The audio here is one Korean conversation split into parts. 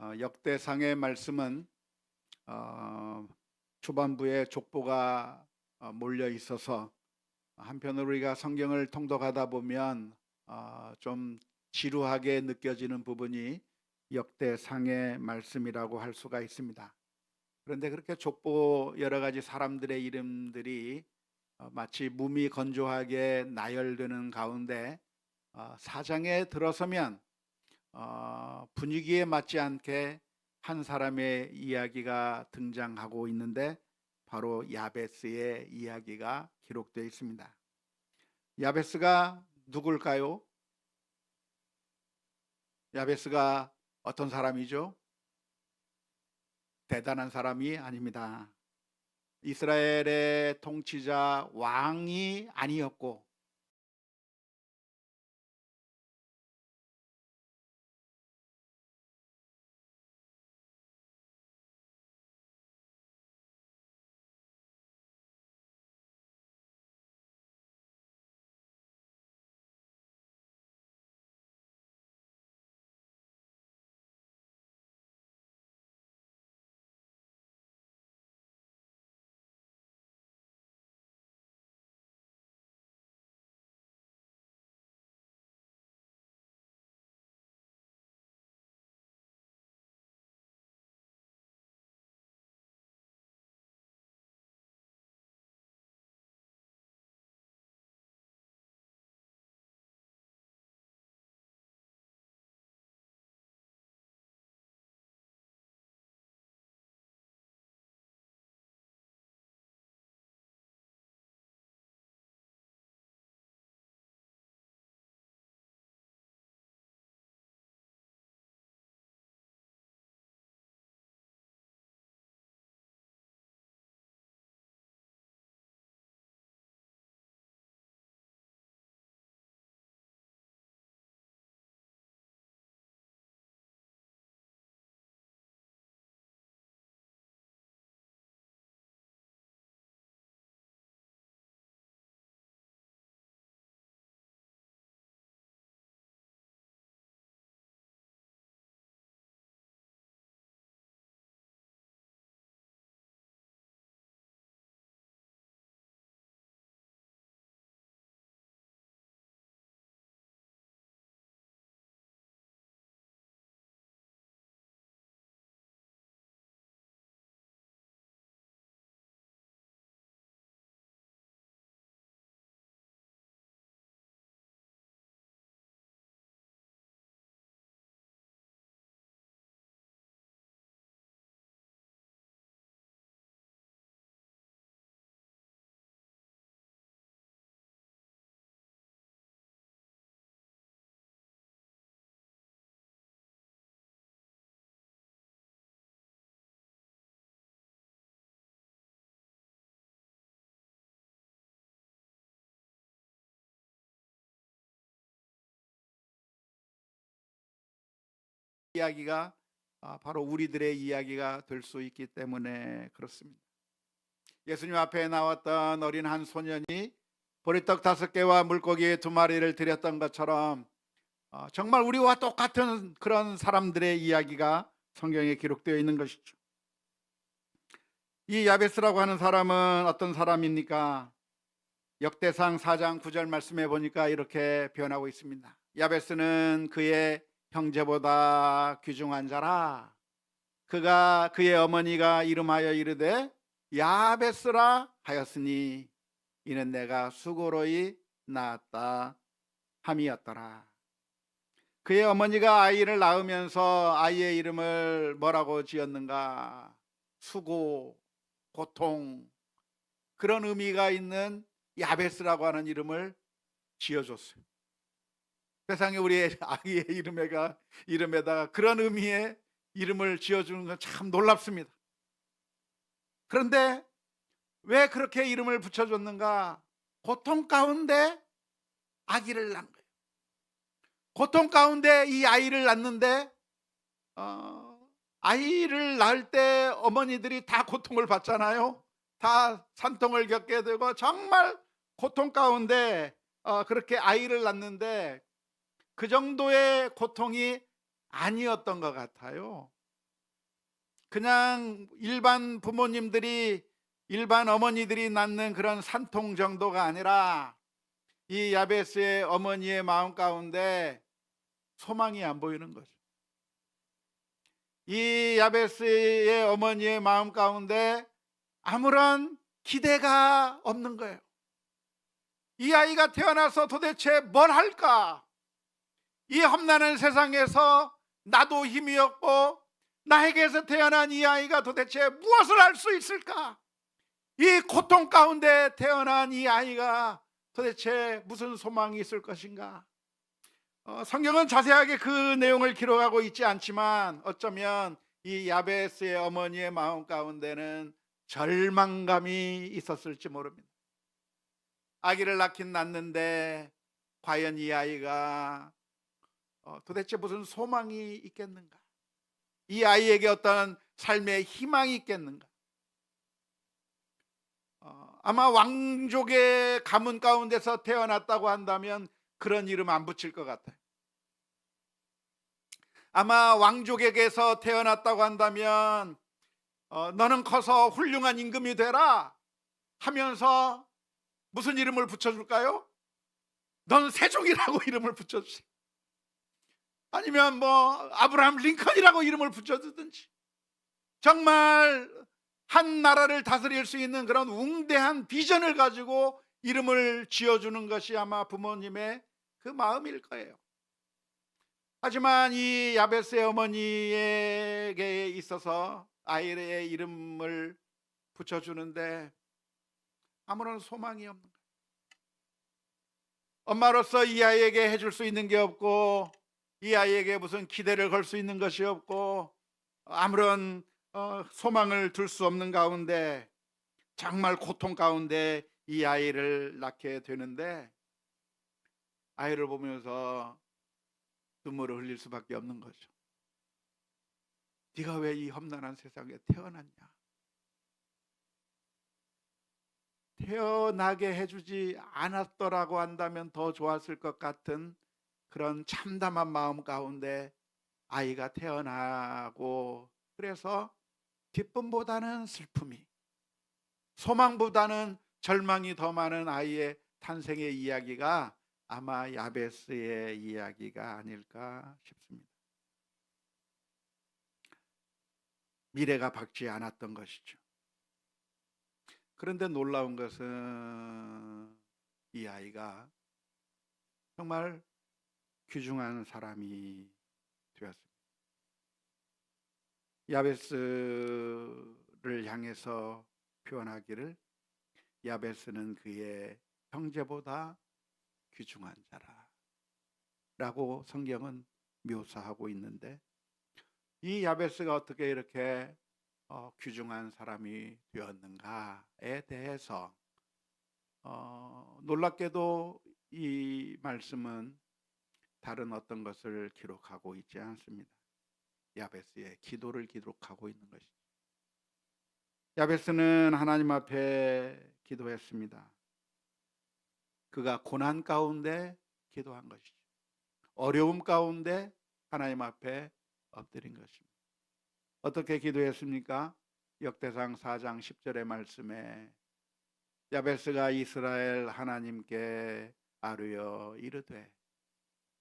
역대상의 말씀은 초반부에 족보가 몰려 있어서 한편으로 우리가 성경을 통독하다 보면 좀 지루하게 느껴지는 부분이 역대상의 말씀이라고 할 수가 있습니다. 그런데 그렇게 족보 여러 가지 사람들의 이름들이 마치 몸이 건조하게 나열되는 가운데 사장에 들어서면 분위기에 맞지 않게 한 사람의 이야기가 등장하고 있는데 바로 야베스의 이야기가 기록되어 있습니다. 야베스가 누굴까요? 야베스가 어떤 사람이죠? 대단한 사람이 아닙니다. 이스라엘의 통치자 왕이 아니었고 이야기가 바로 우리들의 이야기가 될 수 있기 때문에 그렇습니다. 예수님 앞에 나왔던 어린 한 소년이 보리떡 5개와 물고기 2마리를 드렸던 것처럼 정말 우리와 똑같은 그런 사람들의 이야기가 성경에 기록되어 있는 것이죠. 이 야베스라고 하는 사람은 어떤 사람입니까? 역대상 4장 9절 말씀해 보니까 이렇게 표현하고 있습니다. 야베스는 그의 형제보다 귀중한 자라. 그의 어머니가 이름하여 이르되 야베스라 하였으니 이는 내가 수고로이 낳았다 함이었더라. 그의 어머니가 아이를 낳으면서 아이의 이름을 뭐라고 지었는가? 수고, 고통, 그런 의미가 있는 야베스라고 하는 이름을 지어줬어요. 세상에 우리 아이의 이름에다가 그런 의미의 이름을 지어주는 건 참 놀랍습니다. 그런데 왜 그렇게 이름을 붙여줬는가? 고통 가운데 아기를 낳은 거예요. 고통 가운데 이 아이를 낳는데 아이를 낳을 때 어머니들이 다 고통을 받잖아요. 다 산통을 겪게 되고 정말 고통 가운데 그렇게 아이를 낳는데 그 정도의 고통이 아니었던 것 같아요. 그냥 일반 부모님들이, 일반 어머니들이 낳는 그런 산통 정도가 아니라 이 야베스의 어머니의 마음 가운데 소망이 안 보이는 거죠. 이 야베스의 어머니의 마음 가운데 아무런 기대가 없는 거예요. 이 아이가 태어나서 도대체 뭘 할까? 이 험난한 세상에서 나도 힘이 없고 나에게서 태어난 이 아이가 도대체 무엇을 할 수 있을까? 이 고통 가운데 태어난 이 아이가 도대체 무슨 소망이 있을 것인가? 성경은 자세하게 그 내용을 기록하고 있지 않지만 어쩌면 이 야베스의 어머니의 마음 가운데는 절망감이 있었을지 모릅니다. 아기를 낳는데 과연 이 아이가 도대체 무슨 소망이 있겠는가? 이 아이에게 어떤 삶의 희망이 있겠는가? 아마 왕족의 가문 가운데서 태어났다고 한다면 그런 이름 안 붙일 것 같아요. 아마 왕족에게서 태어났다고 한다면 너는 커서 훌륭한 임금이 되라 하면서 무슨 이름을 붙여줄까요? 넌 세종이라고 이름을 붙여주세요. 아니면 아브라함 링컨이라고 이름을 붙여주든지, 정말 한 나라를 다스릴 수 있는 그런 웅대한 비전을 가지고 이름을 지어주는 것이 아마 부모님의 그 마음일 거예요. 하지만 이 야베스의 어머니에게 있어서 아이의 이름을 붙여주는데 아무런 소망이 없는 거예요. 엄마로서 이 아이에게 해줄 수 있는 게 없고, 이 아이에게 무슨 기대를 걸 수 있는 것이 없고, 아무런 소망을 둘 수 없는 가운데 정말 고통 가운데 이 아이를 낳게 되는데, 아이를 보면서 눈물을 흘릴 수밖에 없는 거죠. 네가 왜 이 험난한 세상에 태어났냐? 태어나게 해주지 않았더라고 한다면 더 좋았을 것 같은 그런 참담한 마음 가운데 아이가 태어나고, 그래서 기쁨보다는 슬픔이, 소망보다는 절망이 더 많은 아이의 탄생의 이야기가 아마 야베스의 이야기가 아닐까 싶습니다. 미래가 밝지 않았던 것이죠. 그런데 놀라운 것은 이 아이가 정말 귀중한 사람이 되었습니다. 야베스를 향해서 표현하기를, 야베스는 그의 형제보다 귀중한 자라라고 성경은 묘사하고 있는데, 이 야베스가 어떻게 이렇게 귀중한 사람이 되었는가에 대해서 놀랍게도 이 말씀은 다른 어떤 것을 기록하고 있지 않습니다. 야베스의 기도를 기록하고 있는 것이죠. 야베스는 하나님 앞에 기도했습니다. 그가 고난 가운데 기도한 것이죠. 어려움 가운데 하나님 앞에 엎드린 것입니다. 어떻게 기도했습니까? 역대상 4장 10절의 말씀에 야베스가 이스라엘 하나님께 아뢰어 이르되,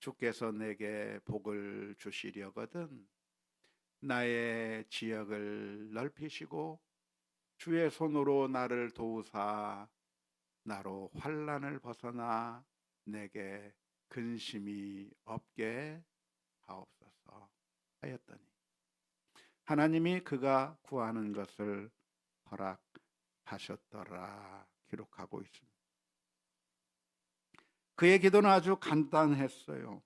주께서 내게 복을 주시려거든 나의 지역을 넓히시고 주의 손으로 나를 도우사 나로 환난을 벗어나 내게 근심이 없게 하옵소서 하였더니 하나님이 그가 구하는 것을 허락하셨더라 기록하고 있습니다. 그의 기도는 아주 간단했어요.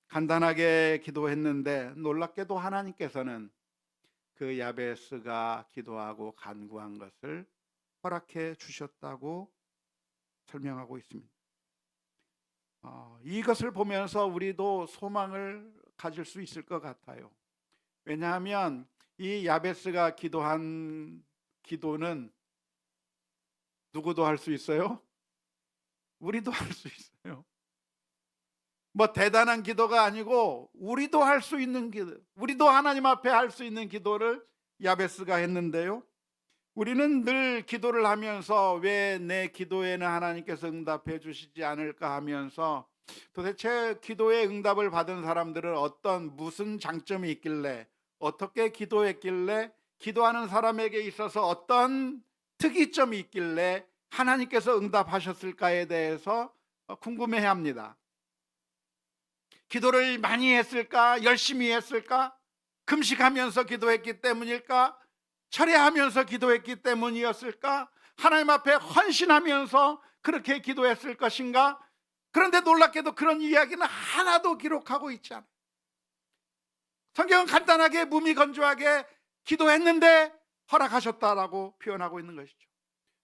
간단하게 기도했는데 놀랍게도 하나님께서는 그 야베스가 기도하고 간구한 것을 허락해 주셨다고 설명하고 있습니다. 이것을 보면서 우리도 소망을 가질 수 있을 것 같아요. 왜냐하면 이 야베스가 기도한 기도는 누구도 할 수 있어요? 우리도 할 수 있어요. 뭐 대단한 기도가 아니고 우리도 할 수 있는 기도, 우리도 하나님 앞에 할 수 있는 기도를 야베스가 했는데요. 우리는 늘 기도를 하면서 왜 내 기도에는 하나님께서 응답해 주시지 않을까 하면서 도대체 기도의 응답을 받은 사람들은 무슨 장점이 있길래, 어떻게 기도했길래, 기도하는 사람에게 있어서 어떤 특이점이 있길래 하나님께서 응답하셨을까에 대해서 궁금해 합니다. 기도를 많이 했을까? 열심히 했을까? 금식하면서 기도했기 때문일까? 철회하면서 기도했기 때문이었을까? 하나님 앞에 헌신하면서 그렇게 기도했을 것인가? 그런데 놀랍게도 그런 이야기는 하나도 기록하고 있지 않아요. 성경은 간단하게 무미건조하게 기도했는데 허락하셨다라고 표현하고 있는 것이죠.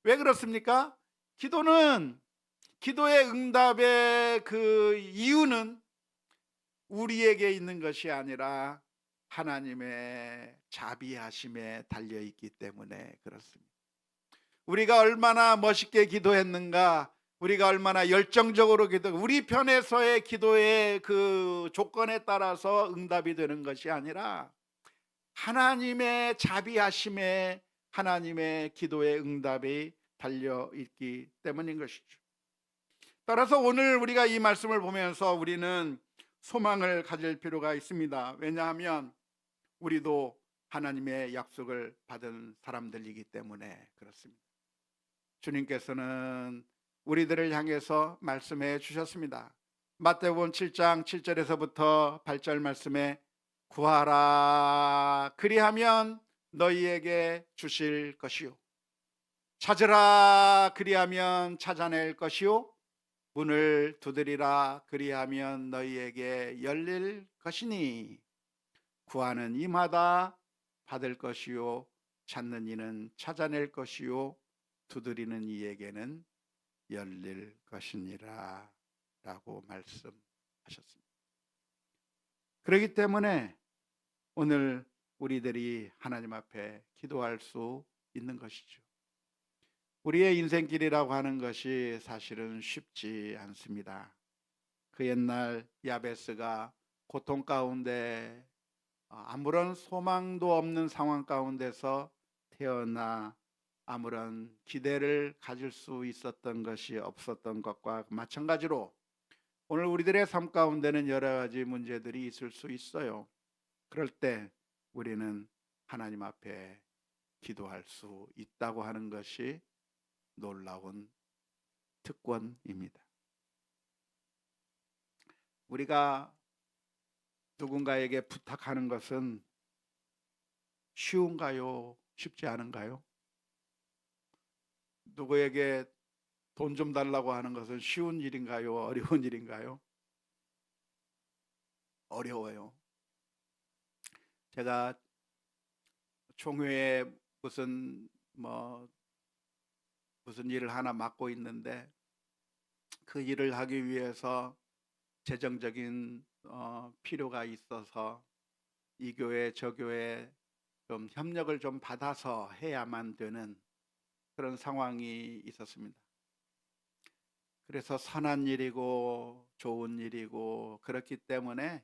왜 그렇습니까? 기도의 응답의 그 이유는 우리에게 있는 것이 아니라 하나님의 자비하심에 달려있기 때문에 그렇습니다. 우리가 얼마나 멋있게 기도했는가, 우리가 얼마나 열정적으로 우리 편에서의 기도의 그 조건에 따라서 응답이 되는 것이 아니라 하나님의 자비하심에, 하나님의 기도의 응답이 달려있기 때문인 것이죠. 따라서 오늘 우리가 이 말씀을 보면서 우리는 소망을 가질 필요가 있습니다. 왜냐하면 우리도 하나님의 약속을 받은 사람들이기 때문에 그렇습니다. 주님께서는 우리들을 향해서 말씀해 주셨습니다. 마태복음 7장 7절에서부터 8절 말씀에 구하라 그리하면 너희에게 주실 것이요, 찾으라 그리하면 찾아낼 것이요, 문을 두드리라 그리하면 너희에게 열릴 것이니 구하는 이마다 받을 것이요, 찾는 이는 찾아낼 것이요, 두드리는 이에게는 열릴 것이니라 라고 말씀하셨습니다. 그렇기 때문에 오늘 우리들이 하나님 앞에 기도할 수 있는 것이죠. 우리의 인생길이라고 하는 것이 사실은 쉽지 않습니다. 그 옛날 야베스가 고통 가운데 아무런 소망도 없는 상황 가운데서 태어나 아무런 기대를 가질 수 있었던 것이 없었던 것과 마찬가지로 오늘 우리들의 삶 가운데는 여러 가지 문제들이 있을 수 있어요. 그럴 때 우리는 하나님 앞에 기도할 수 있다고 하는 것이 놀라운 특권입니다. 우리가 누군가에게 부탁하는 것은 쉬운가요? 쉽지 않은가요? 누구에게 돈 좀 달라고 하는 것은 쉬운 일인가요? 어려운 일인가요? 어려워요. 제가 총회에 무슨 일을 하나 맡고 있는데 그 일을 하기 위해서 재정적인 필요가 있어서 이 교회 저 교회 좀 협력을 좀 받아서 해야만 되는 그런 상황이 있었습니다. 그래서 선한 일이고 좋은 일이고 그렇기 때문에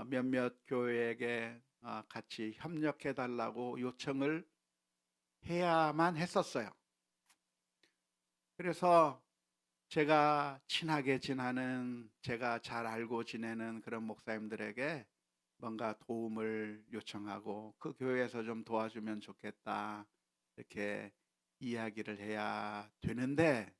몇몇 교회에게 같이 협력해 달라고 요청을 해야만 했었어요. 그래서 제가 친하게 지내는, 제가 잘 알고 지내는 그런 목사님들에게 뭔가 도움을 요청하고 그 교회에서 좀 도와주면 좋겠다 이렇게 이야기를 해야 되는데,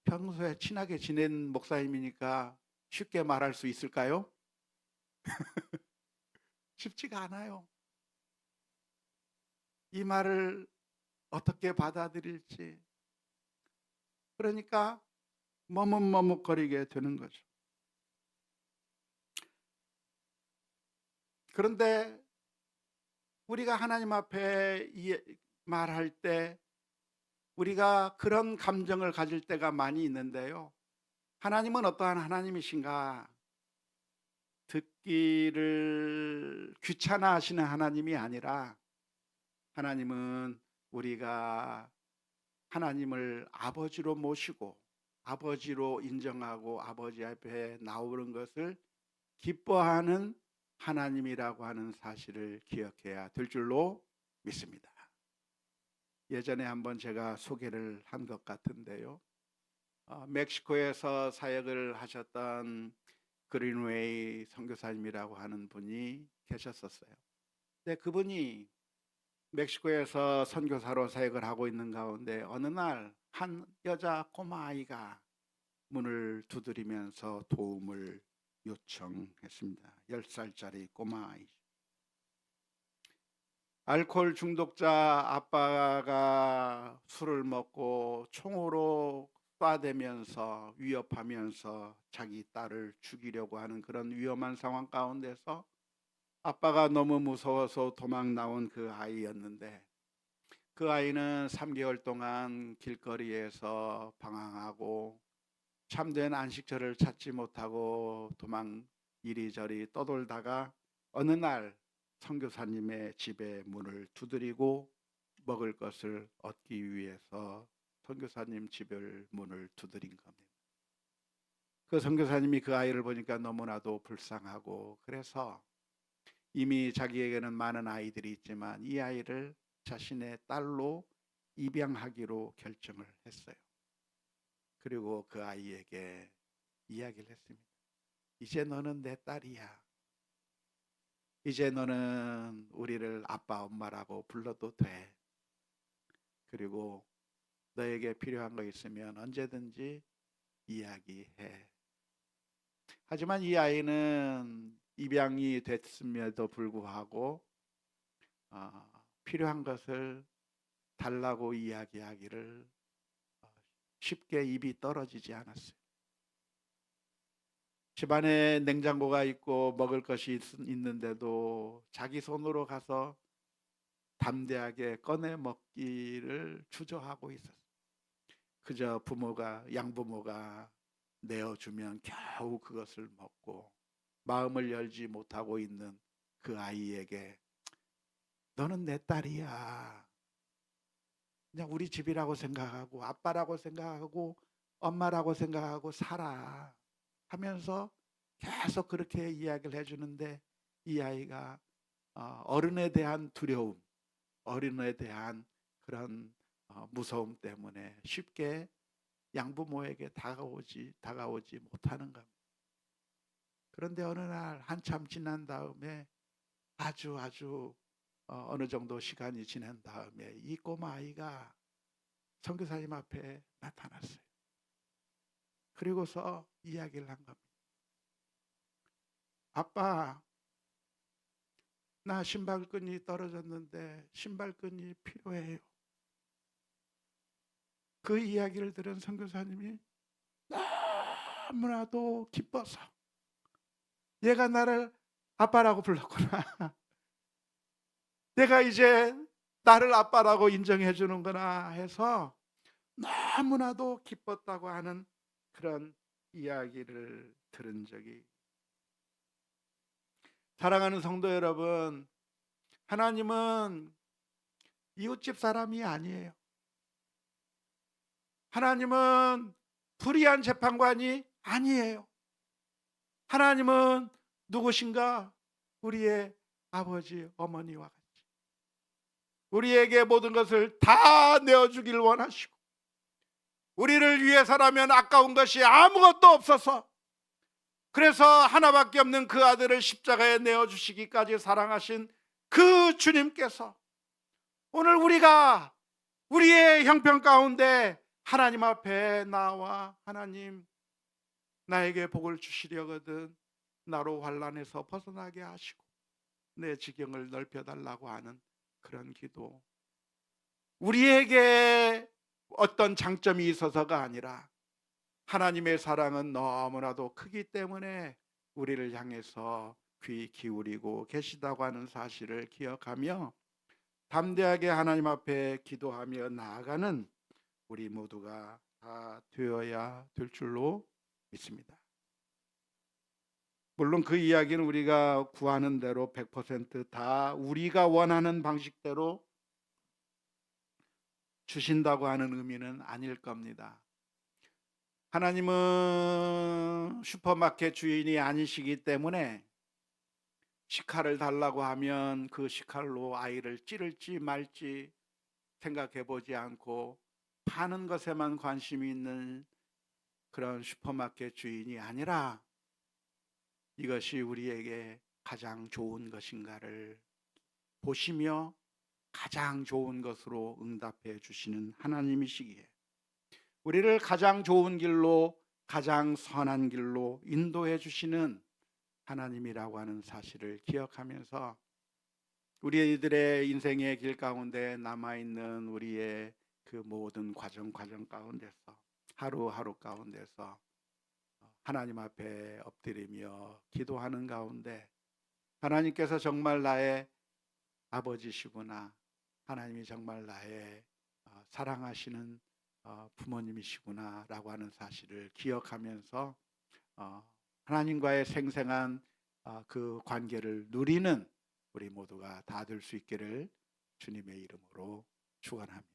평소에 친하게 지낸 목사님이니까 쉽게 말할 수 있을까요? 쉽지가 않아요. 이 말을 어떻게 받아들일지. 그러니까 머뭇머뭇거리게 되는 거죠. 그런데 우리가 하나님 앞에 말할 때 우리가 그런 감정을 가질 때가 많이 있는데요. 하나님은 어떠한 하나님이신가? 듣기를 귀찮아하시는 하나님이 아니라 하나님은 우리가 하나님을 아버지로 모시고 아버지로 인정하고 아버지 앞에 나오는 것을 기뻐하는 하나님이라고 하는 사실을 기억해야 될 줄로 믿습니다. 예전에 한번 제가 소개를 한 것 같은데요. 멕시코에서 사역을 하셨던 그린웨이 선교사님이라고 하는 분이 계셨었어요. 근데 그분이 멕시코에서 선교사로 사역을 하고 있는 가운데 어느 날 한 여자 꼬마 아이가 문을 두드리면서 도움을 요청했습니다. 10살짜리 꼬마 아이. 알코올 중독자 아빠가 술을 먹고 총으로 쏴대면서 위협하면서 자기 딸을 죽이려고 하는 그런 위험한 상황 가운데서 아빠가 너무 무서워서 도망 나온 그 아이였는데, 그 아이는 3개월 동안 길거리에서 방황하고 참된 안식처를 찾지 못하고 도망 이리저리 떠돌다가 어느 날 선교사님의 집에 문을 두드리고 먹을 것을 얻기 위해서 선교사님 집을 문을 두드린 겁니다. 그 선교사님이 그 아이를 보니까 너무나도 불쌍하고, 그래서 이미 자기에게는 많은 아이들이 있지만 이 아이를 자신의 딸로 입양하기로 결정을 했어요. 그리고 그 아이에게 이야기를 했습니다. 이제 너는 내 딸이야. 이제 너는 우리를 아빠 엄마라고 불러도 돼. 그리고 너에게 필요한 거 있으면 언제든지 이야기해. 하지만 이 아이는 입양이 됐음에도 불구하고 필요한 것을 달라고 이야기하기를 쉽게 입이 떨어지지 않았어요. 집안에 냉장고가 있고 먹을 것이 있는데도 자기 손으로 가서 담대하게 꺼내 먹기를 주저하고 있었어요. 그저 양부모가 내어주면 겨우 그것을 먹고 마음을 열지 못하고 있는 그 아이에게 너는 내 딸이야. 그냥 우리 집이라고 생각하고 아빠라고 생각하고 엄마라고 생각하고 살아 하면서 계속 그렇게 이야기를 해주는데, 이 아이가 어른에 대한 두려움, 어른에 대한 그런 무서움 때문에 쉽게 양부모에게 다가오지 못하는 겁니다. 그런데 어느 날 한참 지난 다음에 아주 어느 정도 시간이 지난 다음에 이 꼬마 아이가 선교사님 앞에 나타났어요. 그리고서 이야기를 한 겁니다. 아빠, 나 신발끈이 떨어졌는데 신발끈이 필요해요. 그 이야기를 들은 선교사님이 너무나도 기뻐서, 얘가 나를 아빠라고 불렀구나. 내가 이제 나를 아빠라고 인정해 주는구나 해서 너무나도 기뻤다고 하는 그런 이야기를 들은 적이. 사랑하는 성도 여러분, 하나님은 이웃집 사람이 아니에요. 하나님은 불의한 재판관이 아니에요. 하나님은 누구신가? 우리의 아버지, 어머니와 같이 우리에게 모든 것을 다 내어주길 원하시고, 우리를 위해서라면 아까운 것이 아무것도 없어서, 그래서 하나밖에 없는 그 아들을 십자가에 내어주시기까지 사랑하신 그 주님께서 오늘 우리가 우리의 형편 가운데 하나님 앞에 나와 하나님, 나에게 복을 주시려거든 나로 환난에서 벗어나게 하시고 내 지경을 넓혀달라고 하는 그런 기도, 우리에게 어떤 장점이 있어서가 아니라 하나님의 사랑은 너무나도 크기 때문에 우리를 향해서 귀 기울이고 계시다고 하는 사실을 기억하며 담대하게 하나님 앞에 기도하며 나아가는 우리 모두가 다 되어야 될 줄로 믿습니다. 물론 그 이야기는 우리가 구하는 대로 100% 우리가 원하는 방식대로 주신다고 하는 의미는 아닐 겁니다. 하나님은 슈퍼마켓 주인이 아니시기 때문에 식칼을 달라고 하면 그 식칼로 아이를 찌를지 말지 생각해 보지 않고 파는 것에만 관심이 있는 그런 슈퍼마켓 주인이 아니라 이것이 우리에게 가장 좋은 것인가를 보시며 가장 좋은 것으로 응답해 주시는 하나님이시기에 우리를 가장 좋은 길로, 가장 선한 길로 인도해 주시는 하나님이라고 하는 사실을 기억하면서 우리들의 인생의 길 가운데 남아있는 우리의 그 모든 과정 가운데서 하루하루 가운데서 하나님 앞에 엎드리며 기도하는 가운데 하나님께서 정말 나의 아버지시구나, 하나님이 정말 나의 사랑하시는 부모님이시구나 라고 하는 사실을 기억하면서 하나님과의 생생한 그 관계를 누리는 우리 모두가 다 될 수 있기를 주님의 이름으로 축원합니다.